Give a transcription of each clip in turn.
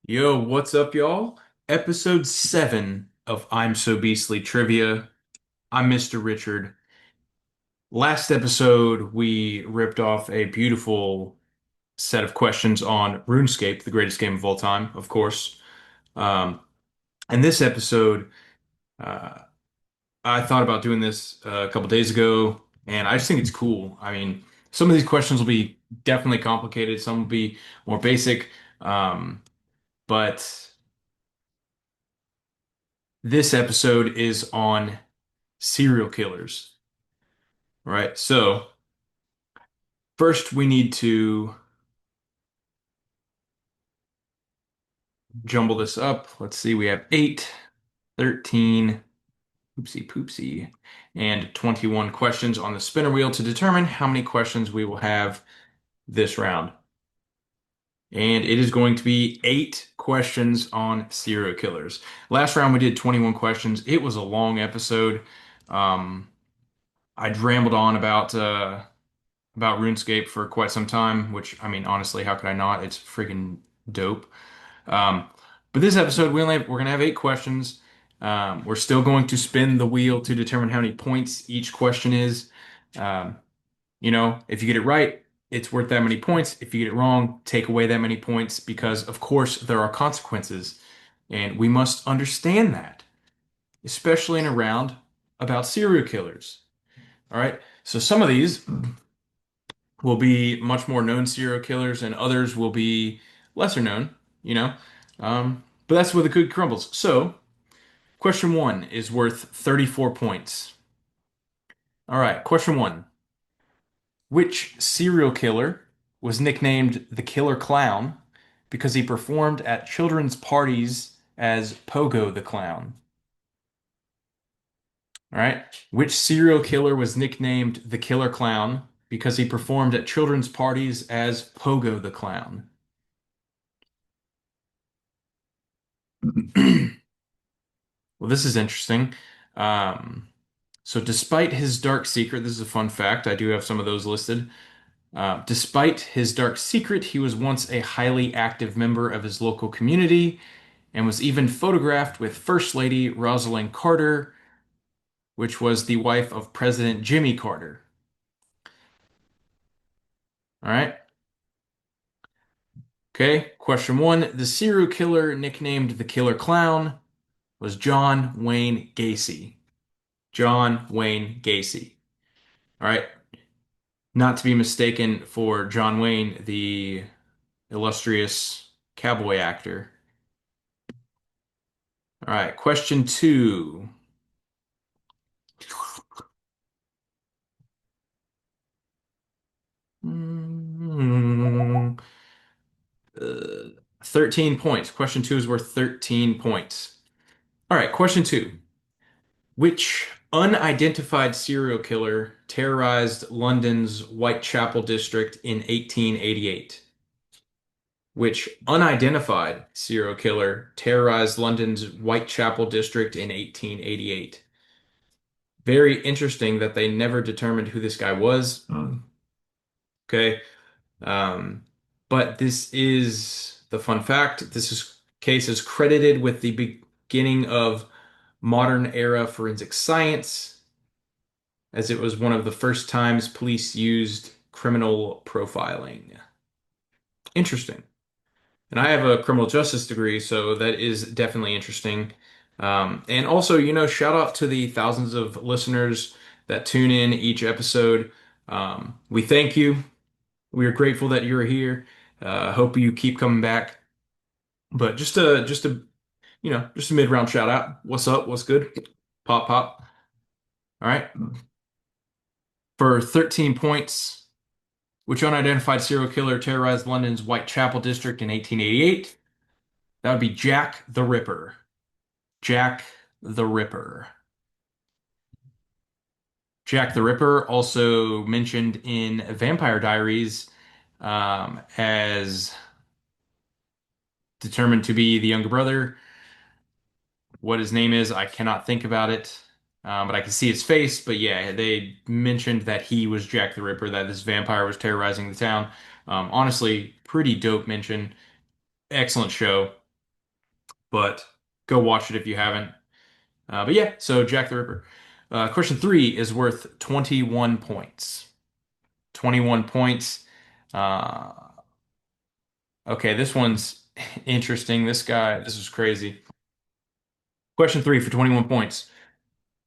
Yo, what's up, y'all? Episode 7 of I'm So Beastly Trivia. I'm Mr. Richard. Last episode, we ripped off a beautiful set of questions on RuneScape, the greatest game of all time, of course. Um, and this episode, uh, I thought about doing this a couple days ago, and I just think it's cool. I mean, some of these questions will be definitely complicated, some will be more basic, but this episode is on serial killers. Right. So first we need to jumble this up. Let's see. We have 8, 13, oopsie poopsie, and 21 questions on the spinner wheel to determine how many questions we will have this round. And it is going to be 8 questions on serial killers. Last round we did 21 questions. It was a long episode. Um, I rambled on about RuneScape for quite some time, which I mean, honestly, how could I not? It's freaking dope. Um, but this episode, we're gonna have 8 questions. We're still going to spin the wheel to determine how many points each question is. Um, if you get it right, it's worth that many points. If you get it wrong, take away that many points because, of course, there are consequences, and we must understand that, especially in a round about serial killers. All right. So some of these will be much more known serial killers, and others will be lesser known, you know. But that's where the cookie crumbles. So, question one is worth 34 points. All right, question one. Which serial killer was nicknamed the Killer Clown because he performed at children's parties as Pogo the Clown? All right. Which serial killer was nicknamed the Killer Clown because he performed at children's parties as Pogo the Clown? Well, this is interesting. Um, so, despite his dark secret, this is a fun fact. I do have some of those listed. Despite his dark secret, he was once a highly active member of his local community and was even photographed with First Lady Rosalind Carter, which was the wife of President Jimmy Carter. All right. Okay. Question one. The serial killer nicknamed the Killer Clown was John Wayne Gacy. John Wayne Gacy. All right. Not to be mistaken for John Wayne, the illustrious cowboy actor. All right, question two. Mm, uh, 13 points. Question two is worth 13 points. All right, question two. Which unidentified serial killer terrorized London's Whitechapel district in 1888? Which unidentified serial killer terrorized London's Whitechapel district in 1888? Very interesting that they never determined who this guy was. Okay. Um, but this is the fun fact. Case is credited with the beginning of modern era forensic science, as it was one of the first times police used criminal profiling. Interesting. And I have a criminal justice degree, so that is definitely interesting. And also, shout out to the thousands of listeners that tune in each episode. We thank you. We are grateful that you're here. Hope you keep coming back. But just a mid-round shout out. What's up? What's good? Pop, pop. All right. For 13 points, which unidentified serial killer terrorized London's Whitechapel district in 1888? That would be Jack the Ripper. Jack the Ripper. Jack the Ripper, also mentioned in Vampire Diaries, as determined to be the younger brother. What his name is, I cannot think about it, but I can see his face. But yeah, they mentioned that he was Jack the Ripper, that this vampire was terrorizing the town. Honestly, pretty dope mention. Excellent show. but go watch it if you haven't. But yeah, so Jack the Ripper. Question three is worth 21 points. 21 points. Uh, okay, this one's interesting. This is crazy. Question three for 21 points.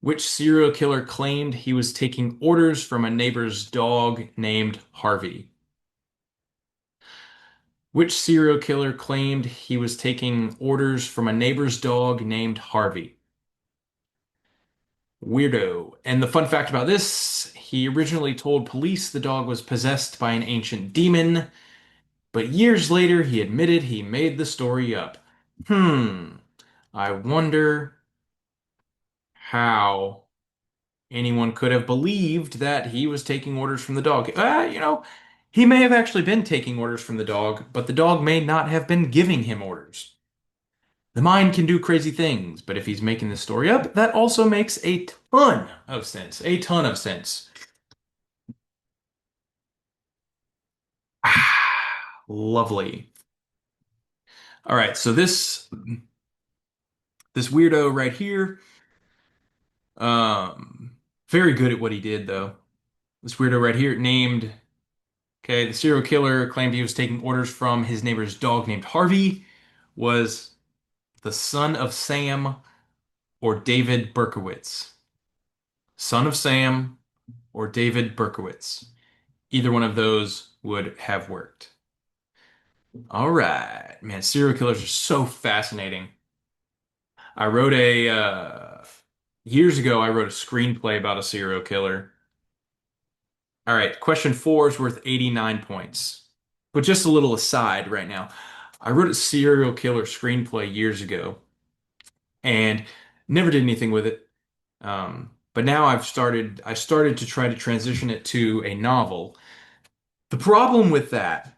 Which serial killer claimed he was taking orders from a neighbor's dog named Harvey? Which serial killer claimed he was taking orders from a neighbor's dog named Harvey? Weirdo. And the fun fact about this, he originally told police the dog was possessed by an ancient demon, but years later he admitted he made the story up. Hmm. I wonder how anyone could have believed that he was taking orders from the dog. He may have actually been taking orders from the dog, but the dog may not have been giving him orders. The mind can do crazy things, but if he's making the story up, that also makes a ton of sense. A ton of sense. Ah, lovely. All right, so this weirdo right here, um, very good at what he did though. This weirdo right here named, okay, the serial killer claimed he was taking orders from his neighbor's dog named Harvey, was the son of Sam or David Berkowitz. Son of Sam or David Berkowitz. Either one of those would have worked. All right, man, serial killers are so fascinating. I wrote a years ago. I wrote a screenplay about a serial killer. All right, question four is worth 89 points. But just a little aside right now, I wrote a serial killer screenplay years ago and never did anything with it. But now I started to try to transition it to a novel. The problem with that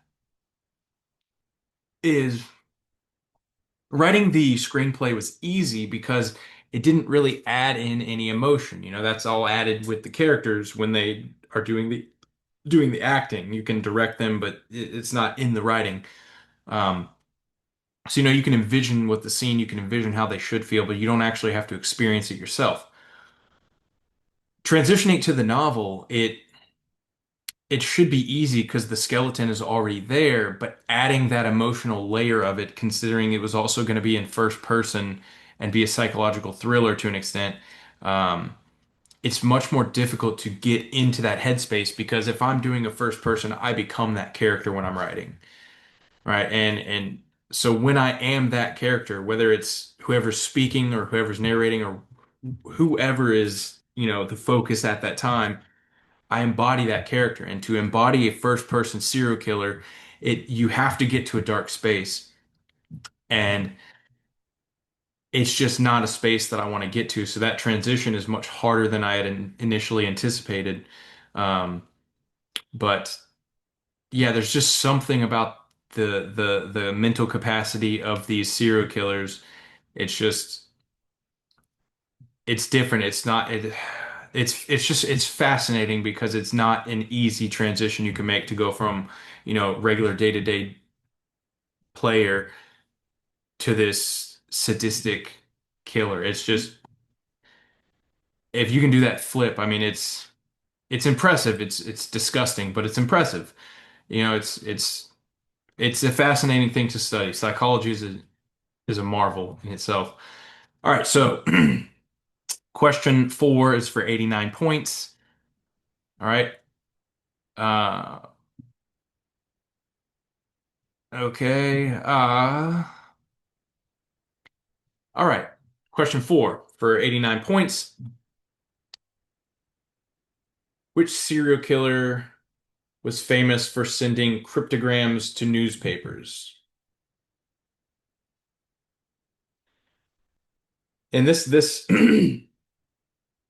is writing the screenplay was easy because it didn't really add in any emotion. That's all added with the characters when they are doing the acting. You can direct them, but it's not in the writing. Um, so you can envision what the scene, you can envision how they should feel, but you don't actually have to experience it yourself. Transitioning to the novel, it should be easy because the skeleton is already there, but adding that emotional layer of it, considering it was also going to be in first person and be a psychological thriller to an extent, um, it's much more difficult to get into that headspace because if I'm doing a first person, I become that character when I'm writing, right? And so when I am that character, whether it's whoever's speaking or whoever's narrating or whoever is, the focus at that time, I embody that character. And to embody a first person serial killer, you have to get to a dark space. And it's just not a space that I want to get to. So that transition is much harder than I had initially anticipated. Um, but yeah, there's just something about the mental capacity of these serial killers. It's just it's different. It's fascinating because it's not an easy transition you can make to go from, regular day-to-day player to this sadistic killer. It's just if you can do that flip, I mean it's impressive. It's disgusting, but it's impressive. It's a fascinating thing to study. Psychology is a marvel in itself. All right, so question four is for 89 points. All right. Uh okay. All right. Question four for 89 points. Which serial killer was famous for sending cryptograms to newspapers? And this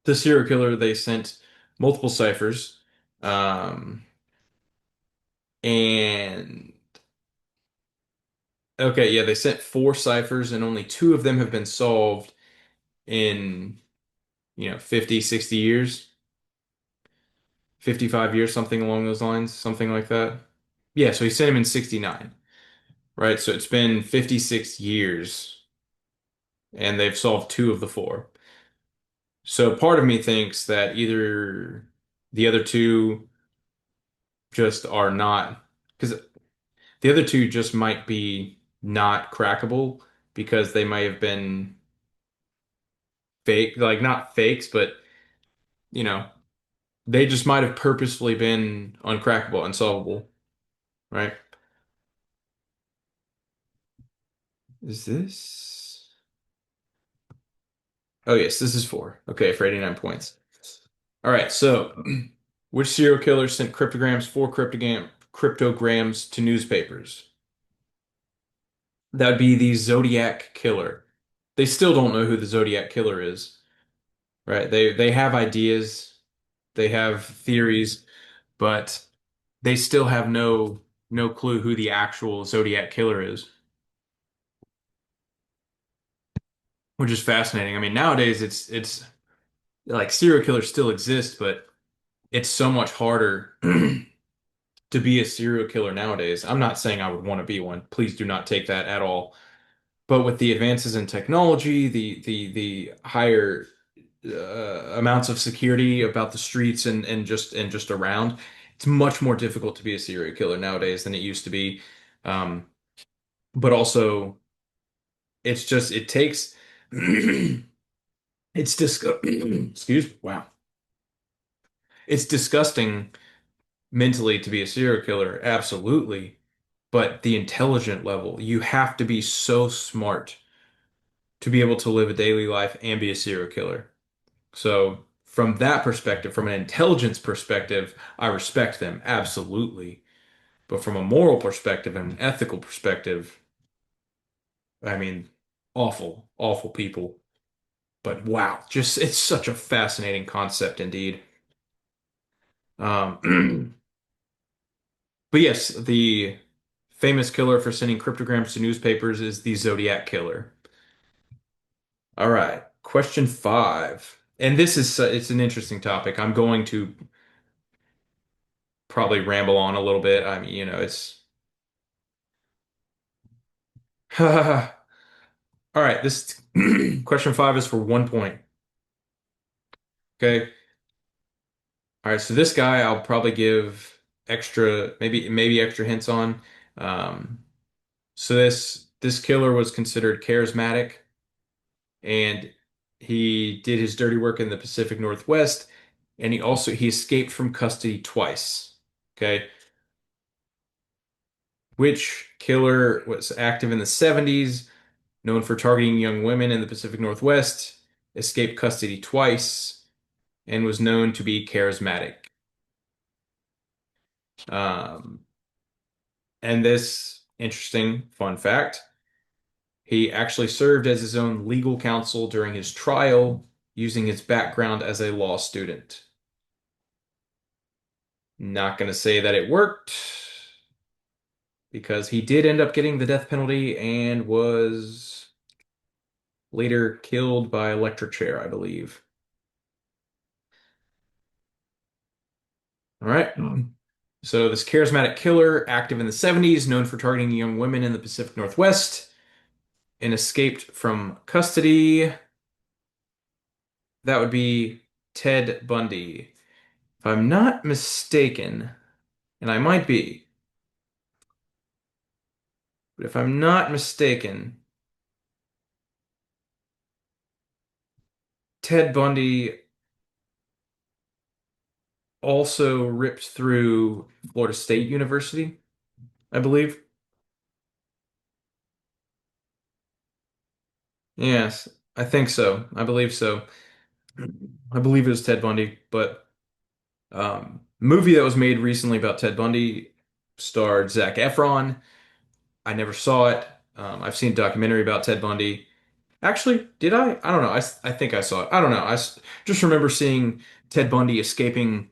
the serial killer, they sent multiple ciphers. Um, and okay, yeah, they sent four ciphers and only two of them have been solved in, 50, 60 years, 55 years, something along those lines, something like that. Yeah, so he sent him in 69, right? So it's been 56 years. and they've solved two of the four. So part of me thinks that either the other two just are not, because the other two just might be not crackable because they might have been fake, like not fakes, but you know, they just might have purposefully been uncrackable, unsolvable, right? Is this? Oh yes, this is four. Okay, for 89 points. All right, so which serial killer sent cryptograms to newspapers? That would be the Zodiac Killer. They still don't know who the Zodiac Killer is, right? They have ideas, they have theories, but they still have no clue who the actual Zodiac Killer is, which is fascinating. I mean, nowadays it's like serial killers still exist, but it's so much harder to be a serial killer nowadays. I'm not saying I would want to be one. Please do not take that at all. But with the advances in technology, the higher amounts of security about the streets and just around, it's much more difficult to be a serial killer nowadays than it used to be. Um, but also, it's just it takes it's excuse me, wow, it's disgusting mentally to be a serial killer, absolutely. But the intelligent level, you have to be so smart to be able to live a daily life and be a serial killer. So, from that perspective, from an intelligence perspective, I respect them absolutely. But from a moral perspective and an ethical perspective, I mean, awful, awful people. But wow, just it's such a fascinating concept indeed. But yes, the famous killer for sending cryptograms to newspapers is the Zodiac Killer. All right, question five. And this is it's an interesting topic. I'm going to probably ramble on a little bit. I mean, it's all right, this question five is for 1 point. Okay. All right, so this guy I'll probably give extra, maybe extra hints on. Um, so this killer was considered charismatic, and he did his dirty work in the Pacific Northwest, and he escaped from custody twice. Okay. Which killer was active in the 70s, known for targeting young women in the Pacific Northwest, escaped custody twice, and was known to be charismatic. Um, and this interesting fun fact, he actually served as his own legal counsel during his trial using his background as a law student. Not going to say that it worked because he did end up getting the death penalty and was later killed by electric chair, I believe. All right. So this charismatic killer, active in the 70s, known for targeting young women in the Pacific Northwest, and escaped from custody. That would be Ted Bundy. If I'm not mistaken, and I might be, but if I'm not mistaken, Ted Bundy also ripped through Florida State University, I believe. Yes, I think so. I believe so. I believe it was Ted Bundy, but movie that was made recently about Ted Bundy starred Zac Efron. I never saw it. I've seen a documentary about Ted Bundy. Actually, did I? I don't know. I think I saw it. I don't know. Just remember seeing Ted Bundy escaping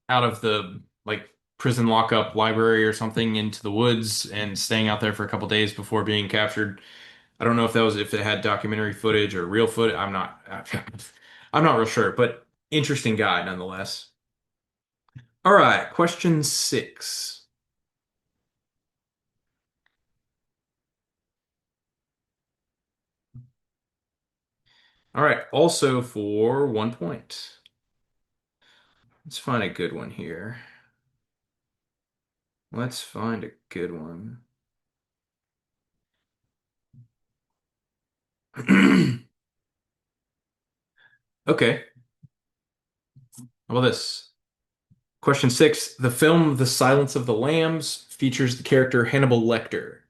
out of the like prison lockup library or something into the woods and staying out there for a couple days before being captured. I don't know if it had documentary footage or real footage. I'm not real sure, but interesting guy nonetheless. All right, question six. All right, also for 1 point. Let's find a good one here. Let's find a good one. Okay, how about this? Question six. The film The Silence of the Lambs features the character Hannibal Lecter,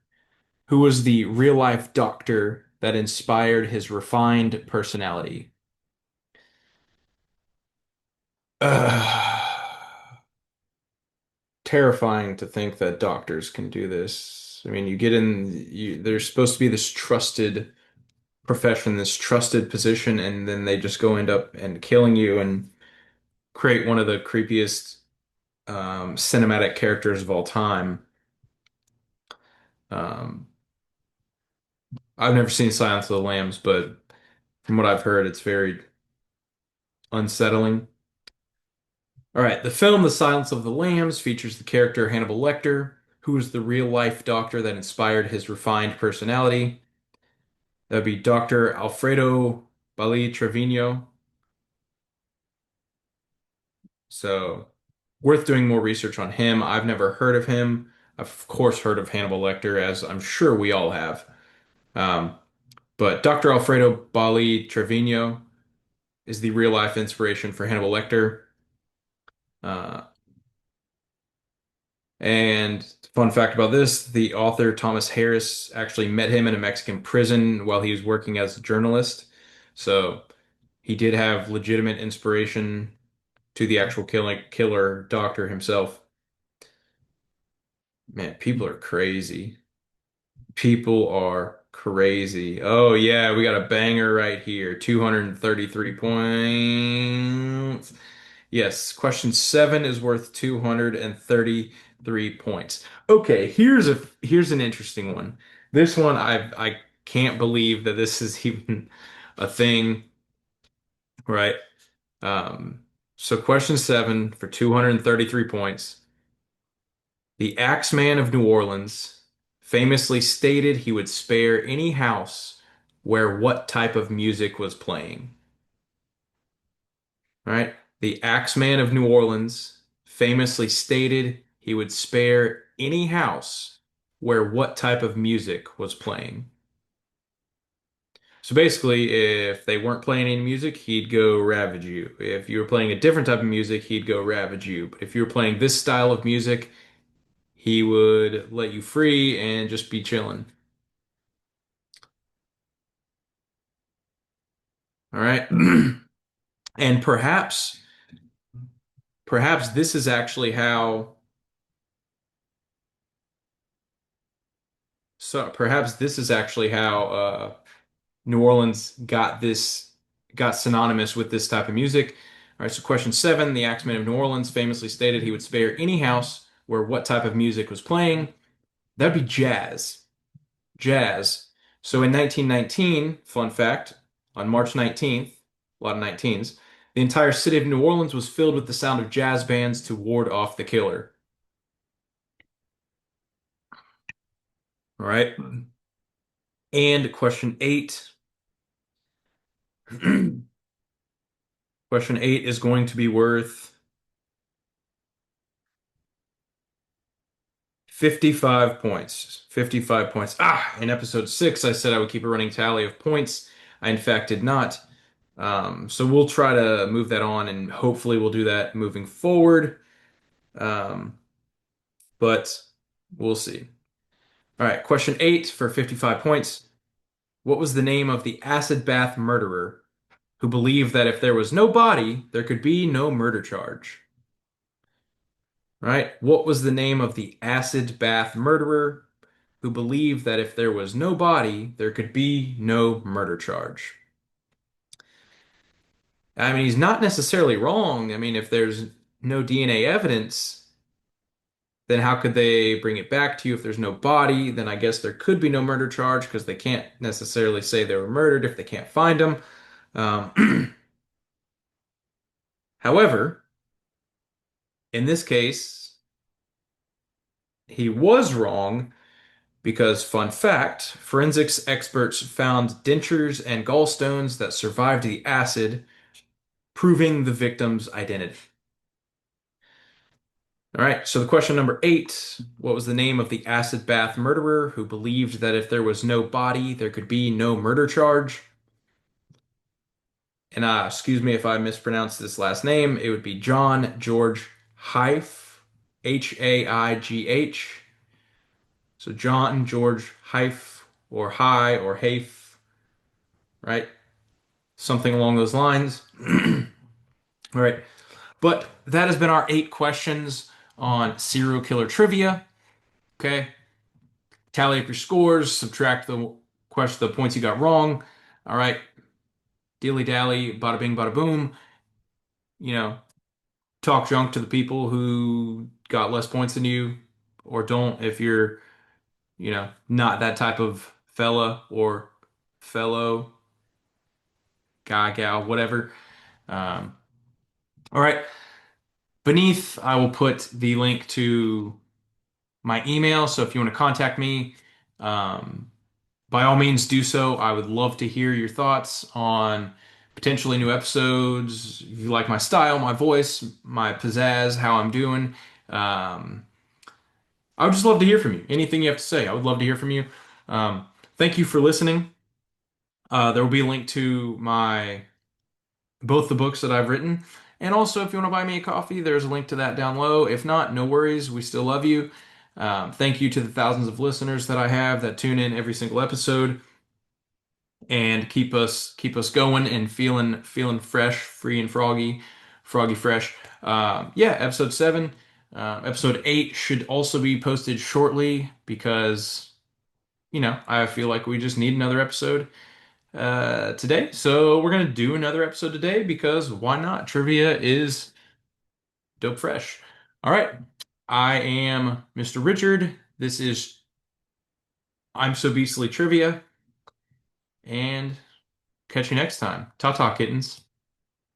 who was the real-life doctor that inspired his refined personality. Terrifying to think that doctors can do this. I mean, they're supposed to be this trusted profession, this trusted position, and then they just go end up and killing you and create one of the creepiest cinematic characters of all time. Um, I've never seen Silence of the Lambs, but from what I've heard, it's very unsettling. All right, the film The Silence of the Lambs features the character Hannibal Lecter, who is the real-life doctor that inspired his refined personality. That'd be Dr. Alfredo Bali Trevino. So, worth doing more research on him. I've never heard of him. I've, of course, heard of Hannibal Lecter, as I'm sure we all have. Um, but Dr. Alfredo Bali Trevino is the real-life inspiration for Hannibal Lecter. Uh, And fun fact about this, the author Thomas Harris actually met him in a Mexican prison while he was working as a journalist. So he did have legitimate inspiration to the actual killer doctor himself. Man, people are crazy. People are crazy. Oh yeah, we got a banger right here. 233 points. Yes, question seven is worth 233 points. Okay, here's an interesting one. This one I can't believe that this is even a thing, right? Um, so question seven for 233 points. The Axeman of New Orleans famously stated he would spare any house where what type of music was playing. Right? The Axeman of New Orleans famously stated he would spare any house where what type of music was playing. So basically, if they weren't playing any music, he'd go ravage you. If you were playing a different type of music, he'd go ravage you. But if you were playing this style of music, he would let you free and just be chilling. All right. And perhaps this is actually how perhaps this is actually how New Orleans got synonymous with this type of music. All right, so question seven, the Axeman of New Orleans famously stated he would spare any house where what type of music was playing. That'd be jazz. Jazz. So in 1919, fun fact, on March 19th, a lot of 19s, the entire city of New Orleans was filled with the sound of jazz bands to ward off the killer. All right. And question eight. Question eight is going to be worth 55 points. 55 points. In episode six, I said I would keep a running tally of points. I, in fact, did not. So we'll try to move that on and hopefully we'll do that moving forward. Um, but we'll see. All right, question eight for 55 points. What was the name of the acid bath murderer who believed that if there was no body, there could be no murder charge? Right? What was the name of the acid bath murderer who believed that if there was no body, there could be no murder charge? I mean, he's not necessarily wrong. I mean, if there's no DNA evidence, then how could they bring it back to you? If there's no body, then I guess there could be no murder charge because they can't necessarily say they were murdered if they can't find them. Um, however, in this case, he was wrong. Because, fun fact, forensics experts found dentures and gallstones that survived the acid, proving the victim's identity. All right, so the question number 8, what was the name of the acid bath murderer who believed that if there was no body, there could be no murder charge? And excuse me if I mispronounce this last name, it would be John George Haif, Haigh. So John George Haif or High or Haif, right? Something along those lines. All right. But that has been our 8 questions on serial killer trivia. Okay. Tally up your scores, subtract the points you got wrong. All right. Dilly dally, bada bing, bada boom. You know, talk junk to the people who got less points than you, or don't if you're, not that type of fella or fellow, guy, gal, whatever. Um, all right. Beneath, I will put the link to my email. So if you want to contact me, um, by all means do so. I would love to hear your thoughts on potentially new episodes. If you like my style, my voice, my pizzazz, how I'm doing. Um, I would just love to hear from you. Anything you have to say, I would love to hear from you. Thank you for listening. There will be a link to my both the books that I've written. And also, if you want to buy me a coffee, there's a link to that down low. If not, no worries. We still love you. Thank you to the thousands of listeners that I have that tune in every single episode and keep us going and feeling fresh, free and froggy fresh. Yeah, episode 7, episode 8 should also be posted shortly because I feel like we just need another episode today. So we're gonna do another episode today because why not? Trivia is dope fresh. All right, I am Mr. Richard. This is I'm So Beastly Trivia, and catch you next time. Ta ta, kittens.